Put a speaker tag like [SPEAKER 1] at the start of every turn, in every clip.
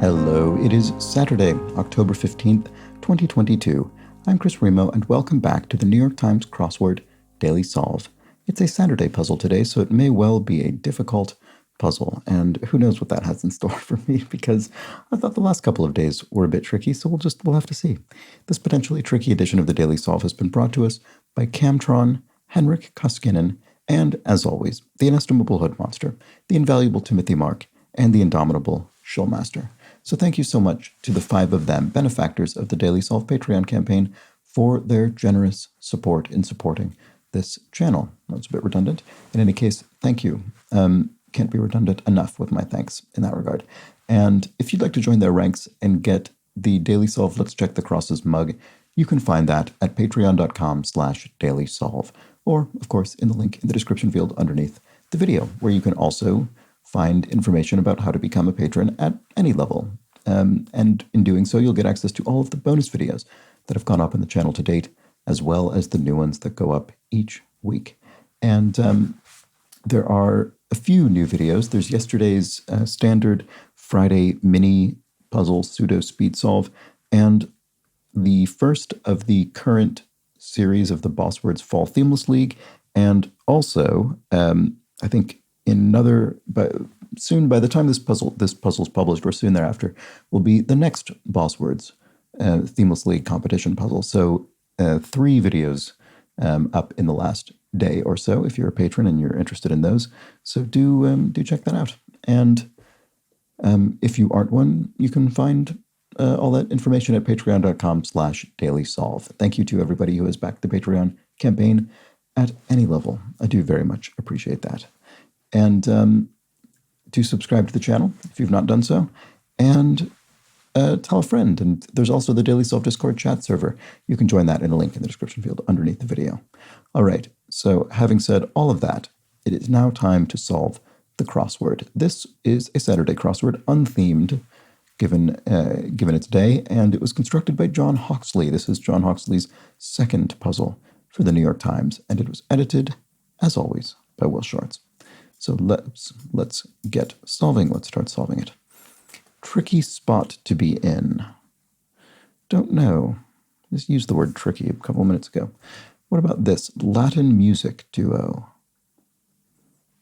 [SPEAKER 1] Hello, it is Saturday, October 15th, 2022. I'm Chris Remo, and welcome back to the New York Times Crossword Daily Solve. It's a Saturday puzzle today, so it may well be a difficult puzzle, and who knows what that has in store for me, because I thought the last couple of days were a bit tricky, so we'll have to see. This potentially tricky edition of the Daily Solve has been brought to us by Camtron, Henrik Koskinen, and, as always, the inestimable Hood Monster, the invaluable Timothy Mark, and the indomitable Shulmaster. So thank you so much to the 5 of them, benefactors of the Daily Solve Patreon campaign, for their generous support in supporting this channel. That's a bit redundant. In any case, thank you. Can't be redundant enough with my thanks in that regard. And if you'd like to join their ranks and get the Daily Solve Let's Check the Crosses mug, you can find that at patreon.com/dailysolve, or, of course, in the link in the description field underneath the video, where you can also find information about how to become a patron at any level. And in doing so, you'll get access to all of the bonus videos that have gone up in the channel to date, as well as the new ones that go up each week. And there are a few new videos. There's yesterday's standard Friday mini puzzle pseudo speed solve, and the first of the current series of the Boss Words Fall Themeless League, and also, I think, soon, by the time this puzzle's published, or soon thereafter, will be the next Boss Words Themeless League competition puzzle. So 3 videos up in the last day or so, if you're a patron and you're interested in those. So do check that out. And if you aren't one, you can find all that information at patreon.com/dailysolve. Thank you to everybody who has backed the Patreon campaign at any level. I do very much appreciate that. And do subscribe to the channel if you've not done so, and tell a friend. And there's also the Daily Solve Discord chat server. You can join that in a link in the description field underneath the video. All right, so having said all of that, it is now time to solve the crossword. This is a Saturday crossword, unthemed, given its day, and it was constructed by John Hawksley. This is John Hawksley's second puzzle for the New York Times, and it was edited, as always, by Will Shorts. So let's get solving. Let's start solving it. Tricky spot to be in. Don't know. Just used the word tricky a couple of minutes ago. What about this? Latin music duo.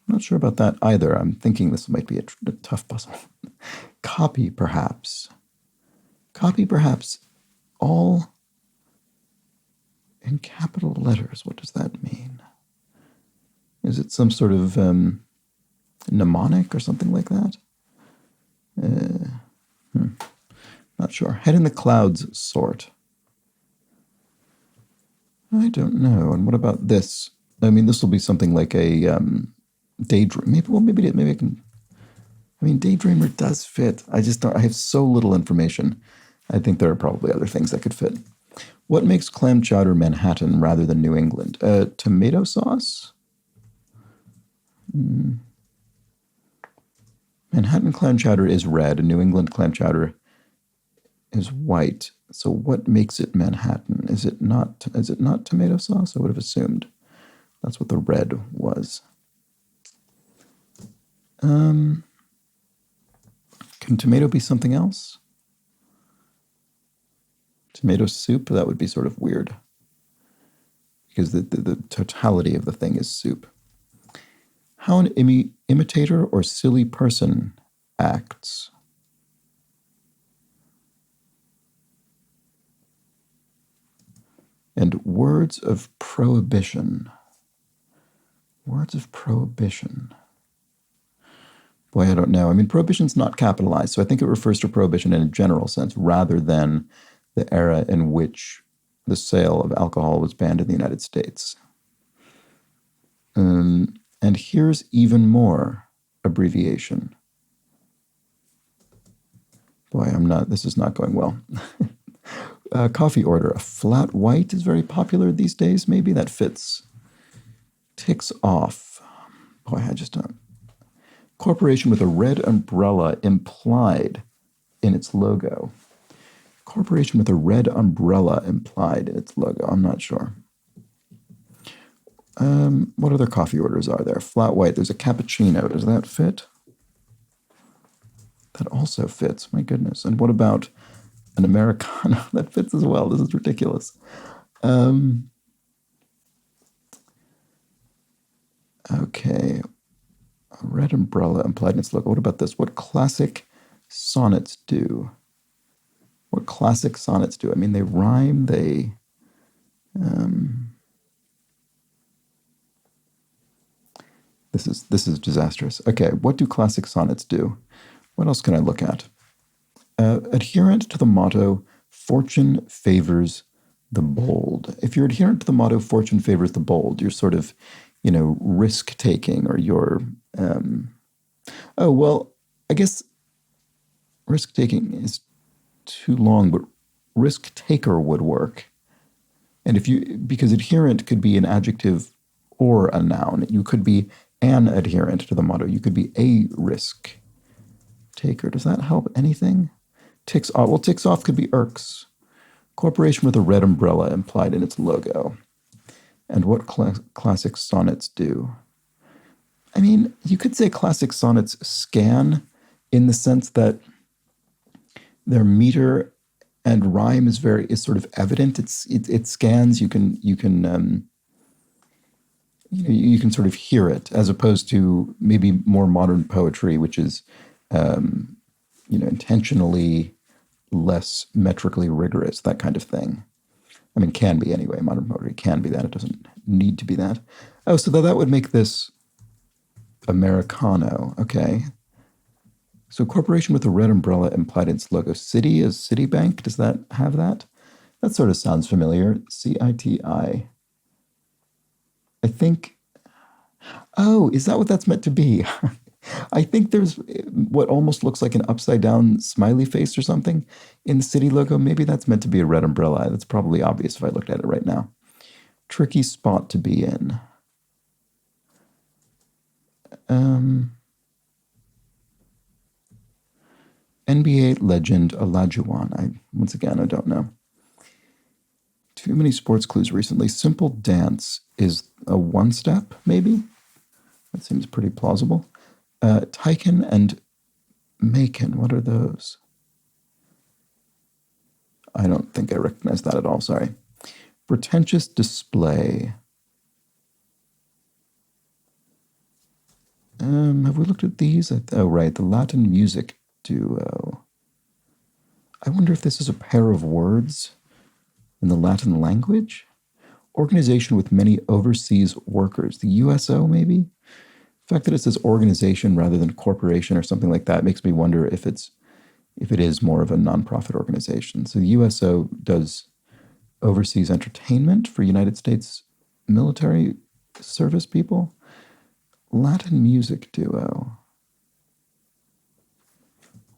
[SPEAKER 1] Not sure about that either. I'm thinking this might be a tough puzzle. Copy, perhaps. Copy, perhaps. All in capital letters. What does that mean? Is it some sort of mnemonic or something like that? Not sure. Head in the clouds sort. I don't know. And what about this? I mean, this will be something like a daydream. Maybe I can. I mean, daydreamer does fit. I just don't. I have so little information. I think there are probably other things that could fit. What makes clam chowder Manhattan rather than New England? Tomato sauce? Manhattan clam chowder is red, and New England clam chowder is white. So what makes it Manhattan? Is it not tomato sauce? I would have assumed that's what the red was. Can tomato be something else? Tomato soup? That would be sort of weird, because the totality of the thing is soup. How an imitator or silly person acts. And words of prohibition. Words of prohibition. Boy, I don't know. I mean, prohibition's not capitalized, so I think it refers to prohibition in a general sense rather than the era in which the sale of alcohol was banned in the United States. And here's even more abbreviation. Boy, this is not going well. Coffee order. A flat white is very popular these days. Maybe that fits. Ticks off. Boy, I just don't. Corporation with a red umbrella implied in its logo. Corporation with a red umbrella implied in its logo. I'm not sure. What other coffee orders are there? Flat white. There's a cappuccino. Does that fit? That also fits. My goodness. And what about an Americano? That fits as well. This is ridiculous. Okay. A red umbrella implied in its logo. What about this? What classic sonnets do? What classic sonnets do? I mean, they rhyme, they... This is disastrous. Okay, what do classic sonnets do? What else can I look at? Adherent to the motto, fortune favors the bold. If you're adherent to the motto, fortune favors the bold, you're sort of, risk-taking, or you're... oh, well, I guess risk-taking is too long, but risk-taker would work. And because adherent could be an adjective or a noun. You could be an adherent to the motto. You could be a risk taker. Does that help anything? Ticks off. Well, ticks off could be irks. Corporation with a red umbrella implied in its logo. And what classic sonnets do? I mean, you could say classic sonnets scan in the sense that their meter and rhyme is sort of evident. It scans. You can sort of hear it, as opposed to maybe more modern poetry, which is intentionally less metrically rigorous, that kind of thing. I mean, can be anyway. Modern poetry can be that. It doesn't need to be that. Oh, so that would make this Americano. Okay. So corporation with a red umbrella implied in its logo. City is Citibank. Does that have that? That sort of sounds familiar. CITI. I think... Oh, is that what that's meant to be? I think there's what almost looks like an upside-down smiley face or something in the city logo. Maybe that's meant to be a red umbrella. That's probably obvious if I looked at it right now. Tricky spot to be in. NBA legend Olajuwon. Once again, I don't know. Too many sports clues recently. Simple dance is a one-step, maybe? That seems pretty plausible. Tyken and Macon, what are those? I don't think I recognize that at all, sorry. Pretentious display. Have we looked at these? Oh, right, the Latin music duo. I wonder if this is a pair of words in the Latin language? Organization with many overseas workers. The USO, maybe? The fact that it says organization rather than corporation or something like that makes me wonder if it is more of a nonprofit organization. So the USO does overseas entertainment for United States military service people. Latin music duo.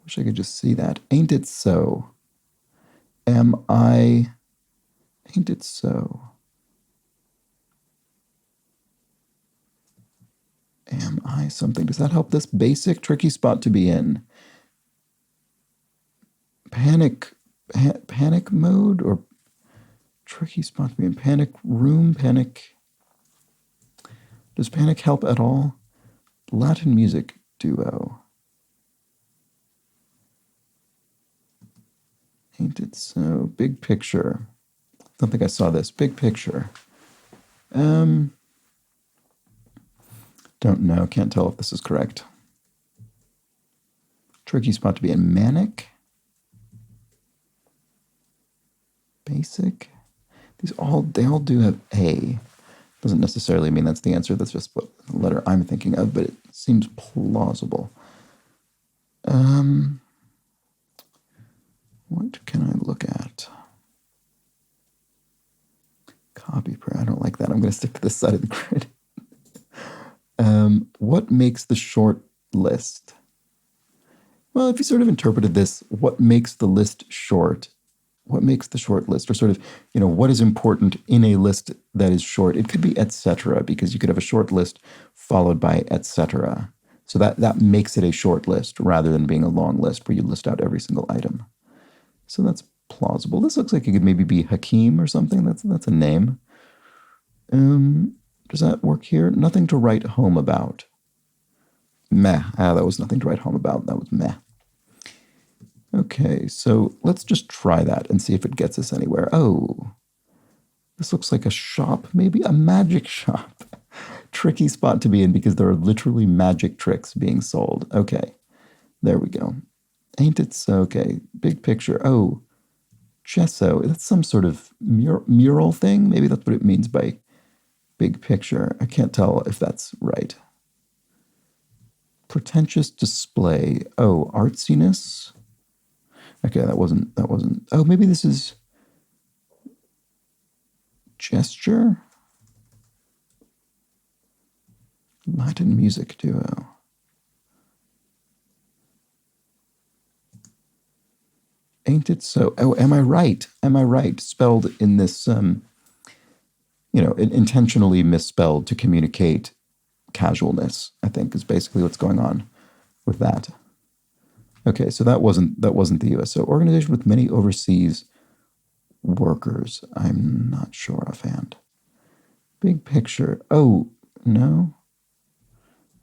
[SPEAKER 1] Wish I could just see that. Ain't it so? Ain't it so? Am I something? Does that help this? Basic, tricky spot to be in. Panic mode, or tricky spot to be in? Panic room, panic. Does panic help at all? Latin music duo. Ain't it so? Big picture. Don't think I saw this. Big picture. Don't know. Can't tell if this is correct. Tricky spot to be in. Manic. Basic. They all do have A. Doesn't necessarily mean that's the answer. That's just what letter I'm thinking of, but it seems plausible. What can I look at? Copy prayer. I don't like that. I'm going to stick to this side of the grid. What makes the short list? Well, if you sort of interpreted this, what makes the list short? What makes the short list? Or sort of, what is important in a list that is short? It could be etc., because you could have a short list followed by etc. So that makes it a short list rather than being a long list where you list out every single item. So that's plausible. This looks like it could maybe be Hakeem or something. That's a name. Does that work here? Nothing to write home about. Meh. That was nothing to write home about. That was meh. Okay, so let's just try that and see if it gets us anywhere. Oh, this looks like a shop, maybe a magic shop. Tricky spot to be in because there are literally magic tricks being sold. Okay, there we go. Ain't it so? Okay, big picture. Oh, gesso. That's some sort of mural thing. Maybe that's what it means by big picture. I can't tell if that's right. Pretentious display. Oh, artsiness. Okay, that wasn't. Oh, maybe this is gesture. Latin music duo. Ain't it so? Oh, am I right? Am I right? Spelled in this, intentionally misspelled to communicate casualness, I think, is basically what's going on with that. Okay, so that wasn't the U.S. So organization with many overseas workers. I'm not sure offhand. Big picture. Oh, no.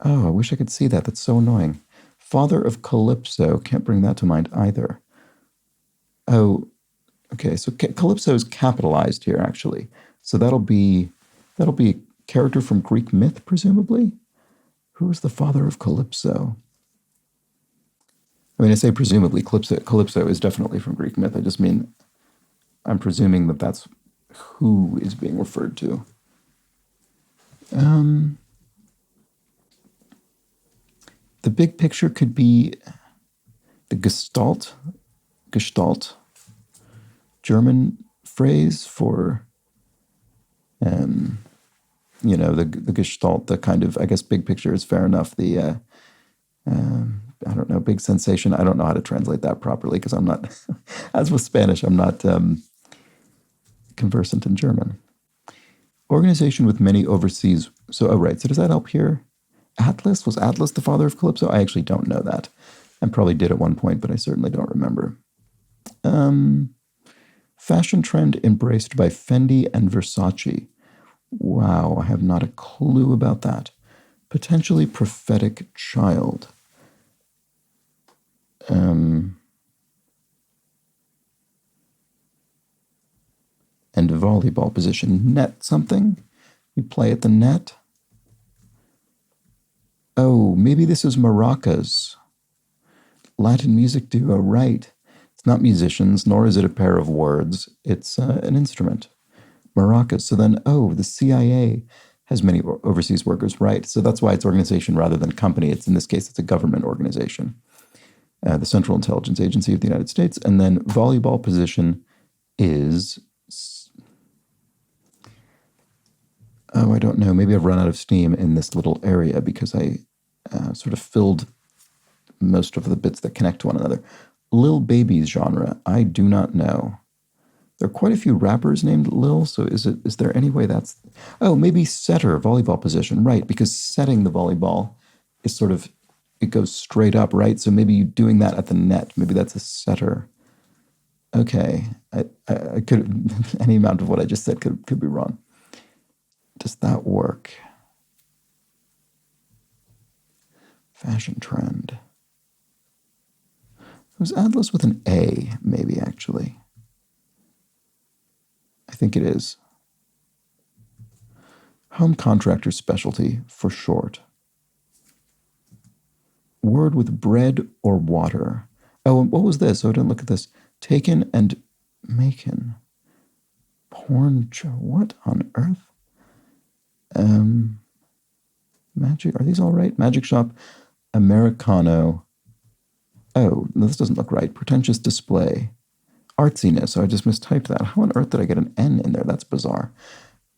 [SPEAKER 1] Oh, I wish I could see that. That's so annoying. Father of Calypso. Can't bring that to mind either. Oh, okay. So Calypso is capitalized here, actually. So that'll be a character from Greek myth, presumably. Who is the father of Calypso? I mean, I say presumably. Calypso is definitely from Greek myth. I just mean I'm presuming that that's who is being referred to. The big picture could be the Gestalt, German phrase for, the Gestalt, the kind of, I guess, big picture is fair enough. The, I don't know, big sensation. I don't know how to translate that properly because I'm not, as with Spanish, I'm not conversant in German. Organization with many overseas. So, oh, right. So does that help here? Atlas? Was Atlas the father of Calypso? I actually don't know that. I probably did at one point, but I certainly don't remember. Fashion trend embraced by Fendi and Versace. Wow, I have not a clue about that. Potentially prophetic child. And volleyball position. Net something? You play at the net? Oh, maybe this is maracas. Latin music duo, right. It's not musicians, nor is it a pair of words. It's an instrument. Maracas. So then, the CIA has many overseas workers, right? So that's why it's organization rather than company. It's, in this case, it's a government organization. The Central Intelligence Agency of the United States. And then volleyball position is, I don't know. Maybe I've run out of steam in this little area because I sort of filled most of the bits that connect to one another. Lil Baby's genre, I do not know. There are quite a few rappers named Lil, so is there any way that's... Oh, maybe setter, volleyball position, right, because setting the volleyball is sort of, it goes straight up, right? So maybe you doing that at the net, maybe that's a setter. Okay, I could, any amount of what I just said could be wrong. Does that work? Fashion trend. It was Atlas with an A, maybe, actually. I think it is. Home contractor specialty, for short. Word with bread or water. Oh, and what was this? Oh, I didn't look at this. Taken and maken. Porn, what on earth? Magic, are these all right? Magic shop, Americano. Oh, this doesn't look right. Pretentious display. Artsiness. So I just mistyped that. How on earth did I get an N in there? That's bizarre.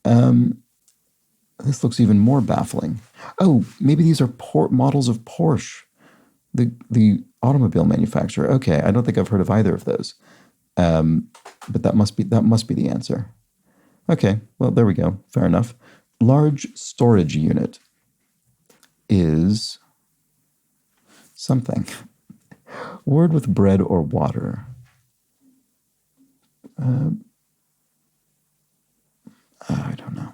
[SPEAKER 1] This looks even more baffling. Oh, maybe these are models of Porsche, the automobile manufacturer. Okay, I don't think I've heard of either of those. But that must be the answer. Okay, well, there we go. Fair enough. Large storage unit is something. Word with bread or water. I don't know.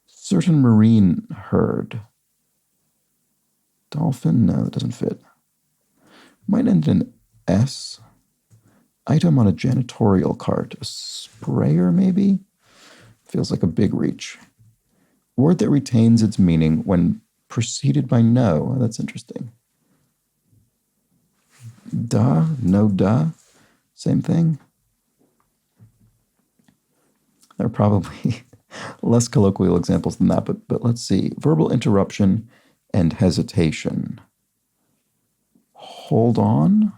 [SPEAKER 1] Certain marine herd. Dolphin? No, that doesn't fit. Might end in S. Item on a janitorial cart. A sprayer, maybe? Feels like a big reach. Word that retains its meaning when preceded by no. That's interesting. Duh, no duh. Same thing. There are probably less colloquial examples than that, but let's see. Verbal interruption and hesitation. Hold on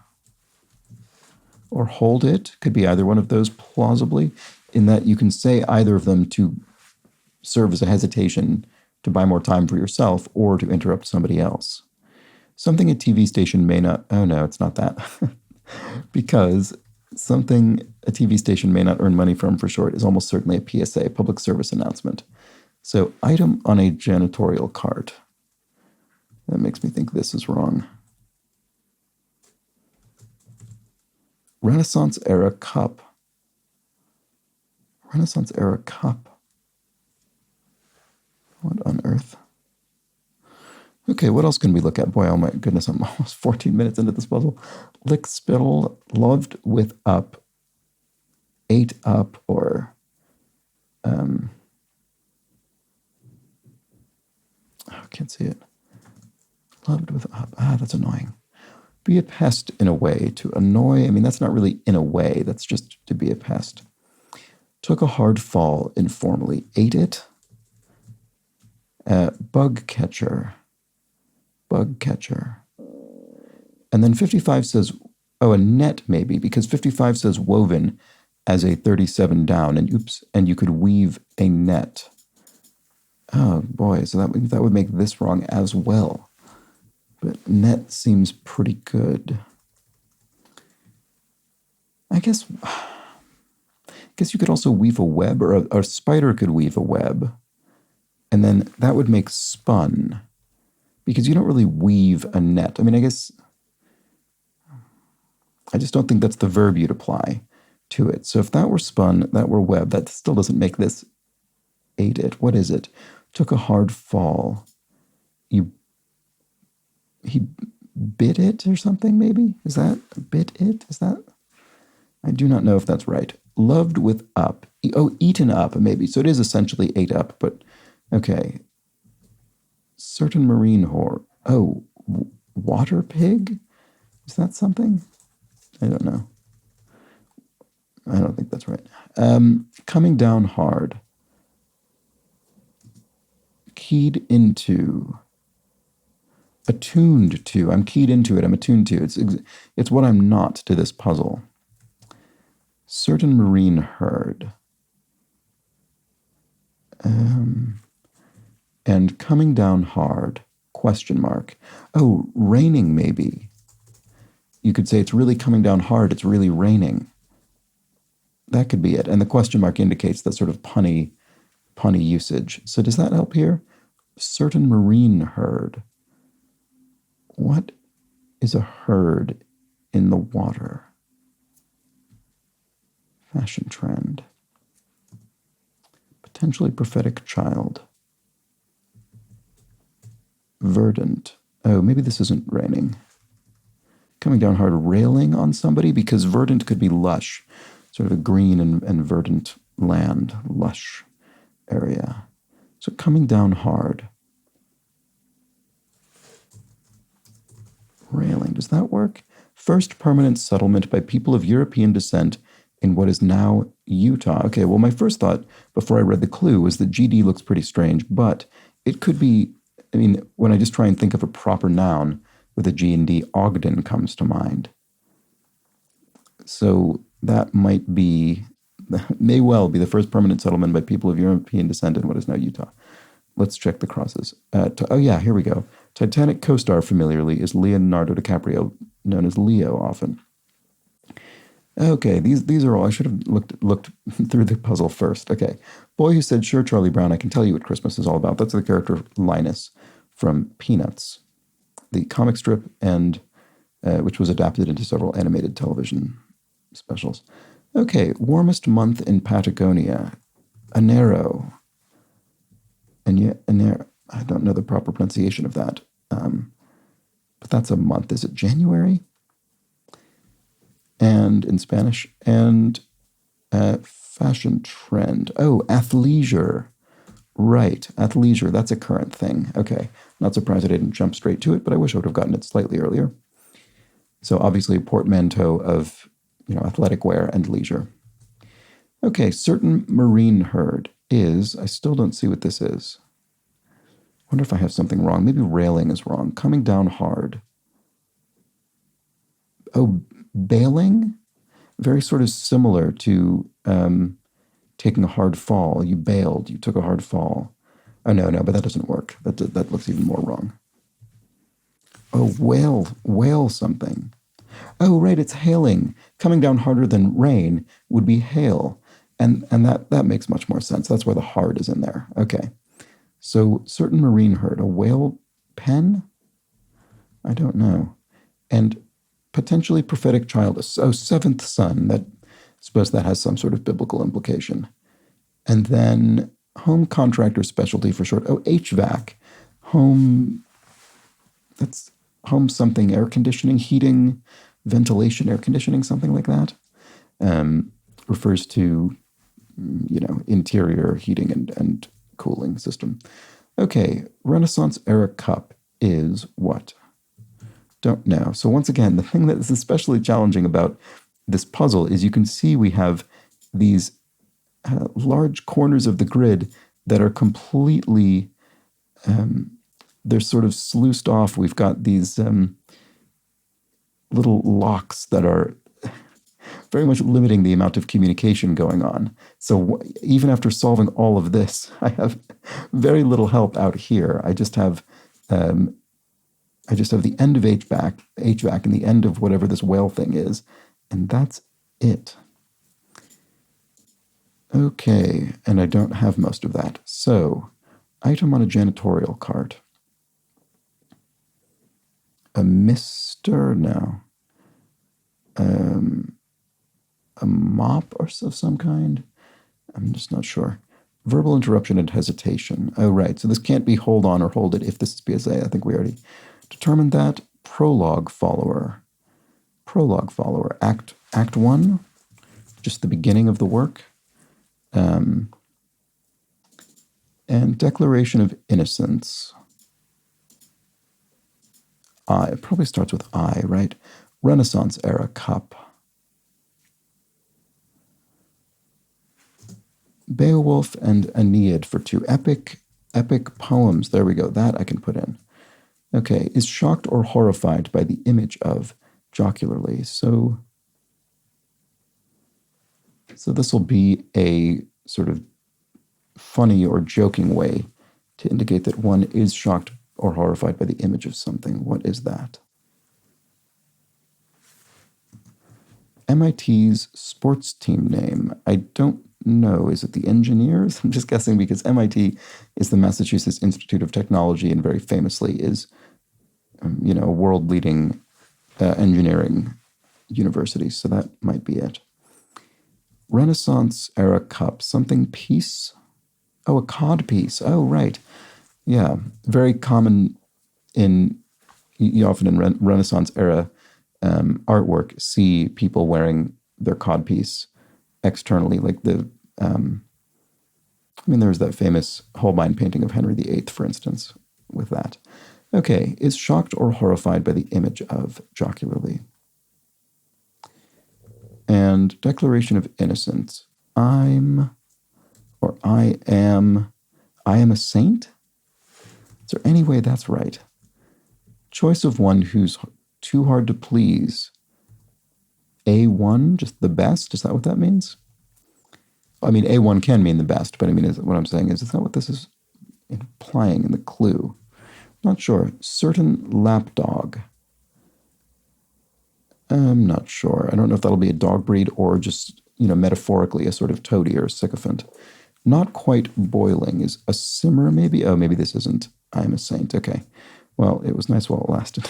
[SPEAKER 1] or hold it could be either one of those plausibly, in that you can say either of them to serve as a hesitation to buy more time for yourself or to interrupt somebody else. Something a TV station may not, oh no, it's not that. Because something a TV station may not earn money from for short is almost certainly a PSA, public service announcement. So item on a janitorial cart. That makes me think this is wrong. Renaissance era cup. Renaissance era cup. What on earth? Okay, what else can we look at? Boy, oh my goodness, I'm almost 14 minutes into this puzzle. Lick, spittle, loved with up, ate up, or I can't see it. Loved with up. Ah, that's annoying. Be a pest in a way. To annoy, I mean, that's not really in a way. That's just to be a pest. Took a hard fall informally. Ate it. Bug catcher. Bug catcher. And then 55 says, oh, a net maybe, because 55 says woven as a 37 down, and oops, and you could weave a net. Oh boy, so that would make this wrong as well. But net seems pretty good. I guess you could also weave a web, or a spider could weave a web. And then that would make spun, because you don't really weave a net. I mean, I guess I just don't think that's the verb you'd apply to it. So if that were spun, that were web, that still doesn't make this ate it. What is it? Took a hard fall. He bit it or something, maybe? Is that bit it? Is that? I do not know if that's right. Loved with up. Oh, eaten up, maybe. So it is essentially ate up, but okay. Certain marine whore. Oh, water pig? Is that something? I don't know. I don't think that's right. Coming down hard. Keyed into. Attuned to. I'm keyed into it. I'm attuned to. It's what I'm not to this puzzle. Certain marine herd. And coming down hard. Question mark. Oh, raining maybe. You could say it's really coming down hard. It's really raining. That could be it. And the question mark indicates that sort of punny usage. So does that help here? Certain marine herd. What is a herd in the water? Fashion trend. Potentially prophetic child. Verdant. Oh, maybe this isn't raining. Coming down hard, railing on somebody, because verdant could be lush, sort of a green and verdant land, lush area. So coming down hard. Railing, does that work? First permanent settlement by people of European descent in what is now Utah. Okay, well, my first thought before I read the clue was that GD looks pretty strange, but it could be, I mean, when I just try and think of a proper noun with a G and D, Ogden comes to mind. So that might be, may well be the first permanent settlement by people of European descent in what is now Utah. Let's check the crosses. Oh yeah, here we go. Titanic co-star familiarly is Leonardo DiCaprio, known as Leo often. Okay, these are all. I should have looked through the puzzle first. Okay. Boy who said, sure, Charlie Brown, I can tell you what Christmas is all about. That's the character Linus from Peanuts, the comic strip, and which was adapted into several animated television specials. Okay, warmest month in Patagonia, Enero. And yet, Enero, I don't know the proper pronunciation of that, but that's a month. Is it January? and in Spanish, and fashion trend. Oh, athleisure. Right, athleisure, that's a current thing. Okay, not surprised I didn't jump straight to it, but I wish I would have gotten it slightly earlier. So obviously a portmanteau of, athletic wear and leisure. Okay, certain marine herd is, I still don't see what this is. Wonder if I have something wrong. Maybe railing is wrong. Coming down hard. Oh, bailing? Very sort of similar to taking a hard fall. You bailed. You took a hard fall. Oh, no, but that doesn't work. That looks even more wrong. Oh, whale something. Oh, right, it's hailing. Coming down harder than rain would be hail. And that makes much more sense. That's why the hard is in there. Okay. So certain marine herd, a whale pen? I don't know. And potentially prophetic child. Oh, seventh son. I suppose that has some sort of biblical implication. And then home contractor specialty for short. Oh, HVAC. That's home something, air conditioning, heating, ventilation, air conditioning, something like that. Refers to, interior heating and cooling system. Okay, Renaissance era cup is what? Don't know. So once again, the thing that is especially challenging about this puzzle is you can see we have these large corners of the grid that are completely, they're sort of sluiced off. We've got these little locks that are very much limiting the amount of communication going on. So even after solving all of this, I have very little help out here. I just have the end of HVAC and the end of whatever this whale thing is, and that's it. Okay, and I don't have most of that. So, item on a janitorial cart. A mister? No. A mop of some kind? I'm just not sure. Verbal interruption and hesitation. Oh, right. So this can't be hold on or hold it if this is PSA. I think we already determined that. Prologue follower. Prologue follower. Act 1. Just the beginning of the work. And declaration of innocence. It probably starts with I, right? Renaissance era cup. Beowulf and Aeneid for 2. Epic poems. There we go. That I can put in. Okay. Is shocked or horrified by the image of jocularly. So this will be a sort of funny or joking way to indicate that one is shocked or horrified by the image of something. What is that? MIT's sports team name. I don't know. Is it the Engineers? I'm just guessing because MIT is the Massachusetts Institute of Technology and very famously is, a world-leading engineering university. So that might be it. Renaissance era cup. Something piece? Oh, a cod piece. Oh, right. Yeah. Very common you often in Renaissance era artwork see people wearing their codpiece externally, like there's that famous Holbein painting of Henry VIII, for instance, with that. Okay, is shocked or horrified by the image of jocularly. And declaration of innocence. I am a saint? Is there any way that's right? Choice of one who's too hard to please. A1, just the best? Is that what that means? I mean, A1 can mean the best, but what I'm saying is that what this is implying in the clue. Not sure. Certain lapdog. I'm not sure. I don't know if that'll be a dog breed or just, metaphorically a sort of toady or a sycophant. Not quite boiling is a simmer, maybe? Oh, maybe this isn't I'm a saint. Okay. Well, it was nice while it lasted.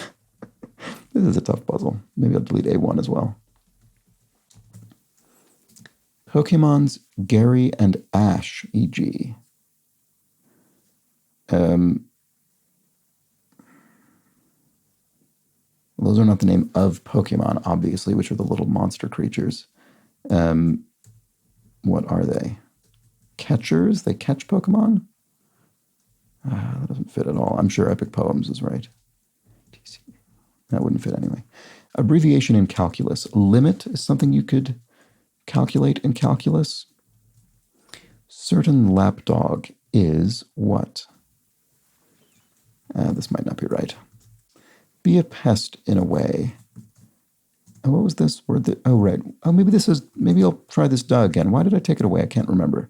[SPEAKER 1] This is a tough puzzle. Maybe I'll delete A1 as well. Pokemon's Gary and Ash, e.g. Those are not the name of Pokemon, obviously, which are the little monster creatures. What are they? Catchers? They catch Pokemon? That doesn't fit at all. I'm sure Epic Poems is right. That wouldn't fit anyway. Abbreviation in calculus. Limit is something you could calculate in calculus. Certain lapdog is what? This might not be right. Be a pest in a way. Oh, what was this word? Oh, right. Oh, maybe I'll try this duh again. Why did I take it away? I can't remember.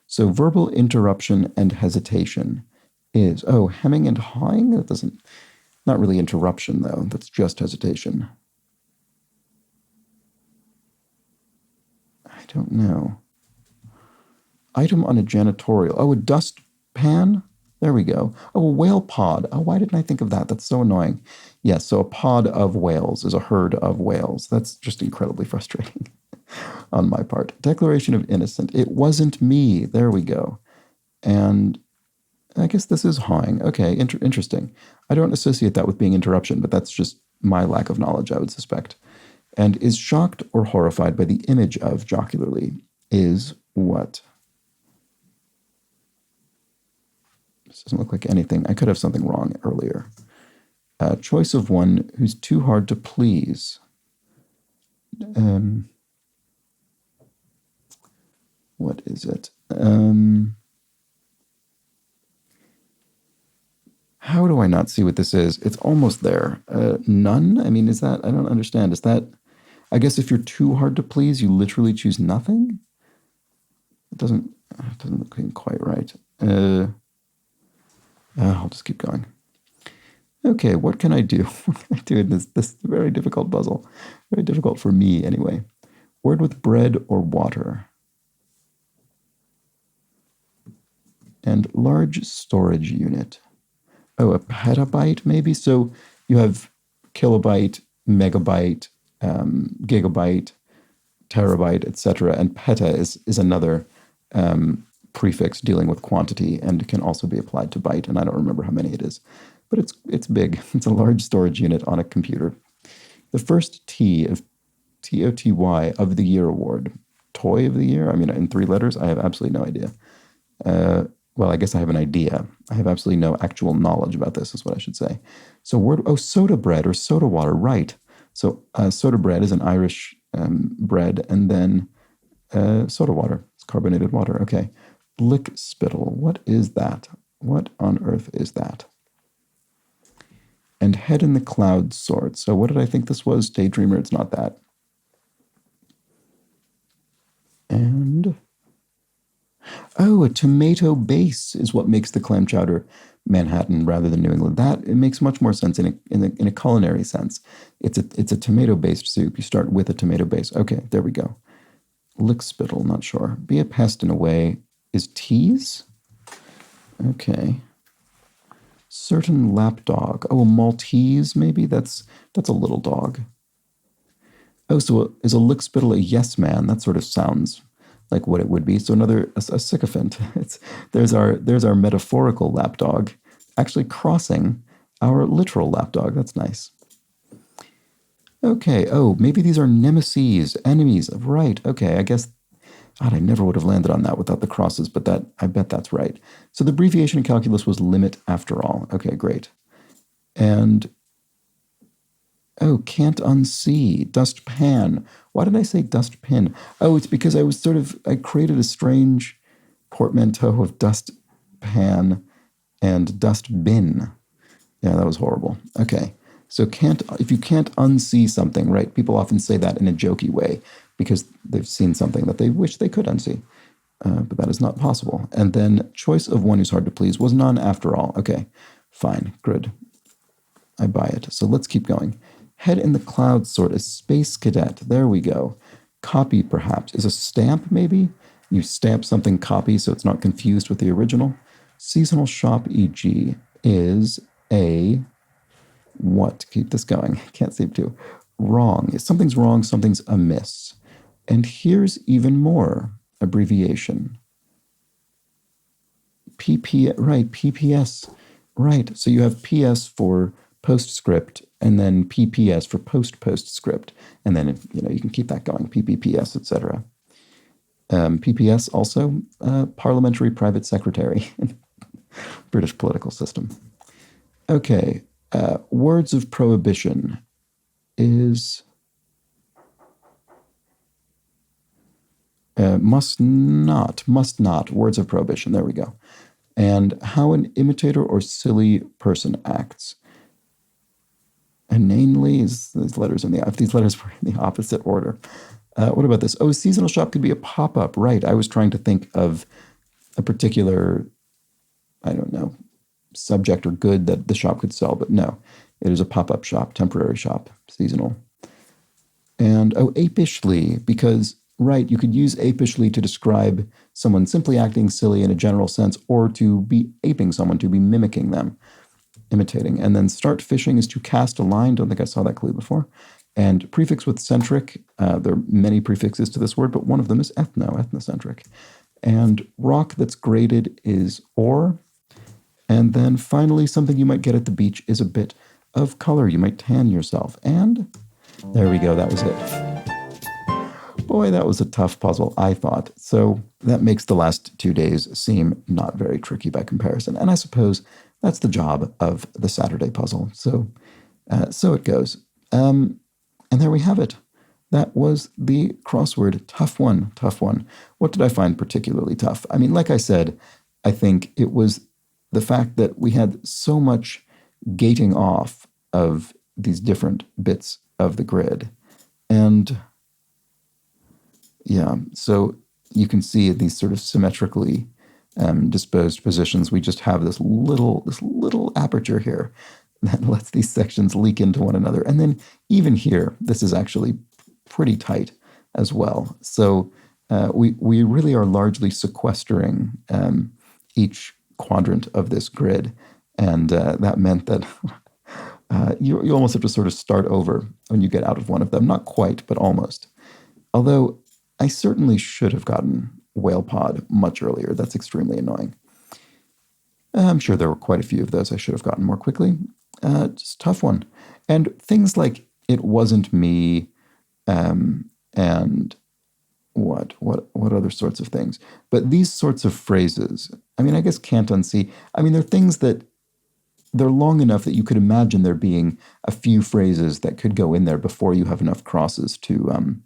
[SPEAKER 1] So verbal interruption and hesitation is, hemming and hawing? That doesn't, not really interruption though. That's just hesitation. I don't know. Item on a janitorial. Oh, a dust pan? There we go. Oh, a whale pod. Oh, why didn't I think of that? That's so annoying. Yes, so a pod of whales is a herd of whales. That's just incredibly frustrating on my part. Declaration of innocent. It wasn't me. There we go. And I guess this is hawing. Okay, interesting. I don't associate that with being interruption, but that's just my lack of knowledge, I would suspect. And is shocked or horrified by the image of jocularly is what? This doesn't look like anything. I could have something wrong earlier. Choice of one who's too hard to please. What is it? How do I not see what this is? It's almost there. None? I mean, is that, I don't understand. Is that, I guess if you're too hard to please, you literally choose nothing? It doesn't look quite right. I'll just keep going. Okay, what can I do? What can I do in this very difficult puzzle? Very difficult for me, anyway. Word with bread or water. And large storage unit. Oh, a petabyte, maybe? So you have kilobyte, megabyte, gigabyte, terabyte, etc. And peta is another prefix dealing with quantity and can also be applied to byte, and I don't remember how many it is. But it's big. It's a large storage unit on a computer. The first T of TOTY of the year award. Toy of the year? I mean, in 3 letters? I have absolutely no idea. Well, I guess I have an idea. I have absolutely no actual knowledge about this, is what I should say. So soda bread or soda water, right. So soda bread is an Irish bread, and then soda water. It's carbonated water. Okay. Blick spittle. What is that? What on earth is that? And head in the cloud sort. So what did I think this was? Daydreamer. It's not that. And a tomato base is what makes the clam chowder Manhattan rather than New England. That it makes much more sense in a culinary sense. It's a tomato based soup. You start with a tomato base. Okay, there we go. Lick spittle. Not sure. Be a pest in a way. Is tease? Okay. Certain lapdog. Oh, a Maltese, maybe? That's a little dog. Oh, so is a lick spittle a yes man? That sort of sounds like what it would be. So a sycophant. There's our metaphorical lapdog actually crossing our literal lapdog. That's nice. Okay. Oh, maybe these are nemesis, enemies. Right. Okay. I guess. God, I never would have landed on that without the crosses, but I bet that's right. So the abbreviation in calculus was limit after all. Okay, great. And, can't unsee, dust pan. Why did I say dust pin? Oh, it's because I created a strange portmanteau of dust pan and dust bin. Yeah, that was horrible. Okay, so if you can't unsee something, right? People often say that in a jokey way, because they've seen something that they wish they could unsee. But that is not possible. And then choice of one who's hard to please was none after all. Okay, fine, good. I buy it. So let's keep going. Head in the clouds sort of space cadet. There we go. Copy, perhaps. Is a stamp, maybe? You stamp something copy so it's not confused with the original. Seasonal shop, e.g., is a what? Keep this going. Can't seem to. Wrong. If something's wrong, something's amiss. And here's even more abbreviation. PPS, right. So you have PS for postscript, and then PPS for postscript. And then, you can keep that going, PPPS, etc. PPS also, Parliamentary Private Secretary, British political system. Okay, words of prohibition is must not, words of prohibition, there we go. And how an imitator or silly person acts. Inanely is these letters if these letters were in the opposite order. What about this? Oh, a seasonal shop could be a pop-up, right? I was trying to think of a particular, I don't know, subject or good that the shop could sell, but no. It is a pop-up shop, temporary shop, seasonal. And, apishly, because, right, you could use apishly to describe someone simply acting silly in a general sense, or to be aping someone, to be mimicking them, imitating. And then start fishing is to cast a line. Don't think I saw that clue before. And prefix with centric, there are many prefixes to this word, but one of them is ethnocentric. And rock that's graded is ore. And then finally, something you might get at the beach is a bit of color. You might tan yourself. And there we go, that was it. Boy, that was a tough puzzle, I thought. So that makes the last 2 days seem not very tricky by comparison. And I suppose that's the job of the Saturday puzzle. So it goes. And there we have it. That was the crossword. Tough one. What did I find particularly tough? I mean, like I said, I think it was the fact that we had so much gating off of these different bits of the grid. And yeah, so you can see these sort of symmetrically disposed positions. We just have this little aperture here that lets these sections leak into one another. And then even here, this is actually pretty tight as well. So we really are largely sequestering each quadrant of this grid. And that meant that you almost have to sort of start over when you get out of one of them. Not quite, but almost. Although I certainly should have gotten whale pod much earlier. That's extremely annoying. I'm sure there were quite a few of those I should have gotten more quickly. Just tough one. And things like it wasn't me, and what other sorts of things. But these sorts of phrases, I mean, I guess can't unsee. I mean, they're things that they're long enough that you could imagine there being a few phrases that could go in there before you have enough crosses to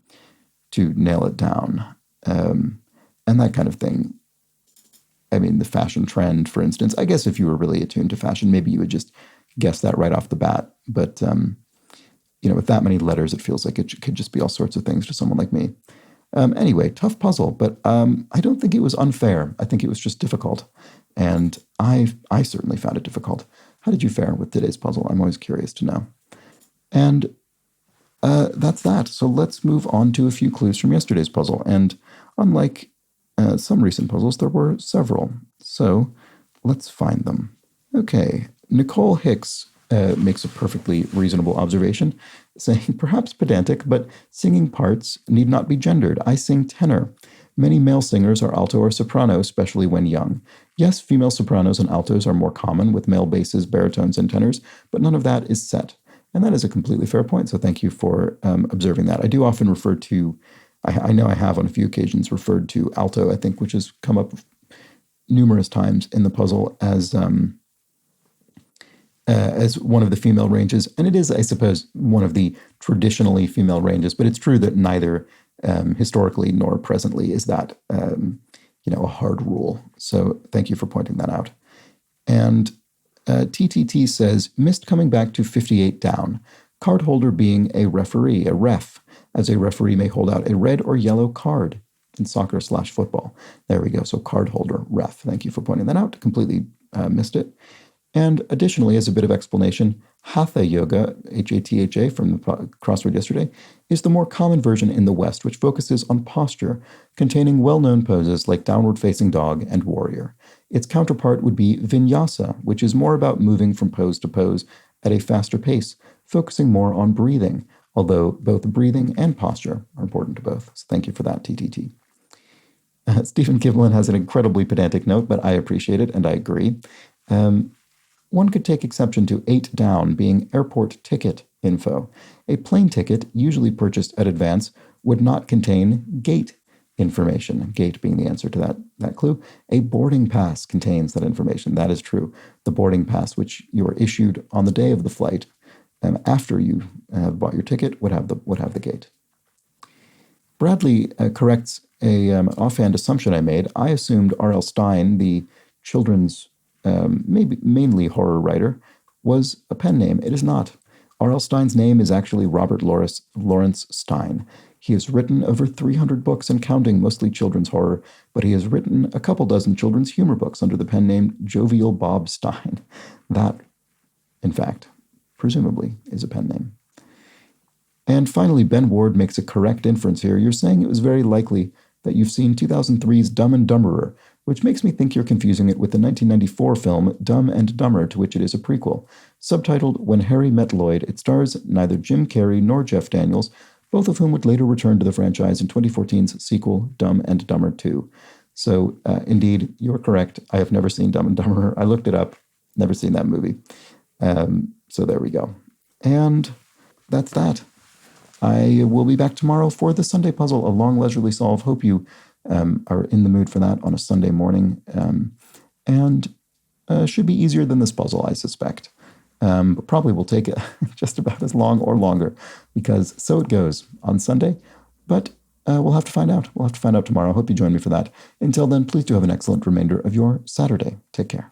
[SPEAKER 1] nail it down, and that kind of thing. I mean, the fashion trend, for instance. I guess if you were really attuned to fashion, maybe you would just guess that right off the bat. But with that many letters, it feels like it could just be all sorts of things to someone like me. Anyway, tough puzzle, but I don't think it was unfair. I think it was just difficult, and I certainly found it difficult. How did you fare with today's puzzle? I'm always curious to know. And that's that. So let's move on to a few clues from yesterday's puzzle. And unlike some recent puzzles, there were several. So let's find them. Okay, Nicole Hicks makes a perfectly reasonable observation, saying, perhaps pedantic, but singing parts need not be gendered. I sing tenor. Many male singers are alto or soprano, especially when young. Yes, female sopranos and altos are more common, with male basses, baritones, and tenors, but none of that is set. And that is a completely fair point, so thank you for observing that. I do often refer to, I know I have on a few occasions referred to alto, I think, which has come up numerous times in the puzzle as one of the female ranges. And it is, I suppose, one of the traditionally female ranges, but it's true that neither historically nor presently is that, a hard rule. So thank you for pointing that out. And TTT says, missed coming back to 58 down. Card holder being a referee, a ref, as a referee may hold out a red or yellow card in soccer/football. There we go. So card holder, ref. Thank you for pointing that out. Completely missed it. And additionally, as a bit of explanation, Hatha Yoga, Hatha from the crossword yesterday, is the more common version in the West, which focuses on posture, containing well-known poses like downward-facing dog and warrior. Its counterpart would be Vinyasa, which is more about moving from pose to pose at a faster pace, focusing more on breathing, although both breathing and posture are important to both. So thank you for that, TTT. Stephen Kiblin has an incredibly pedantic note, but I appreciate it, and I agree. One could take exception to 8 down being airport ticket info. A plane ticket, usually purchased at advance, would not contain gate information, gate being the answer to that clue. A boarding pass contains that information. That is true. The boarding pass, which you are issued on the day of the flight, after you have bought your ticket, would have the gate. Bradley corrects an offhand assumption I made. I assumed R.L. Stine, the children's maybe mainly horror writer, was a pen name. It is not. R.L. Stine's name is actually Robert Lawrence Stine. He has written over 300 books and counting, mostly children's horror, but he has written a couple dozen children's humor books under the pen name Jovial Bob Stine. That, in fact, presumably is a pen name. And finally, Ben Ward makes a correct inference here. You're saying it was very likely that you've seen 2003's Dumb and Dumberer, which makes me think you're confusing it with the 1994 film Dumb and Dumber, to which it is a prequel. Subtitled When Harry Met Lloyd, it stars neither Jim Carrey nor Jeff Daniels, both of whom would later return to the franchise in 2014's sequel, Dumb and Dumber 2. So, indeed, you're correct. I have never seen Dumb and Dumber. I looked it up. Never seen that movie. So there we go. And that's that. I will be back tomorrow for the Sunday puzzle, a long leisurely solve. Hope you are in the mood for that on a Sunday morning. And should be easier than this puzzle, I suspect. But probably will take it just about as long or longer, because so it goes on Sunday. But we'll have to find out. We'll have to find out tomorrow. Hope you join me for that. Until then, please do have an excellent remainder of your Saturday. Take care.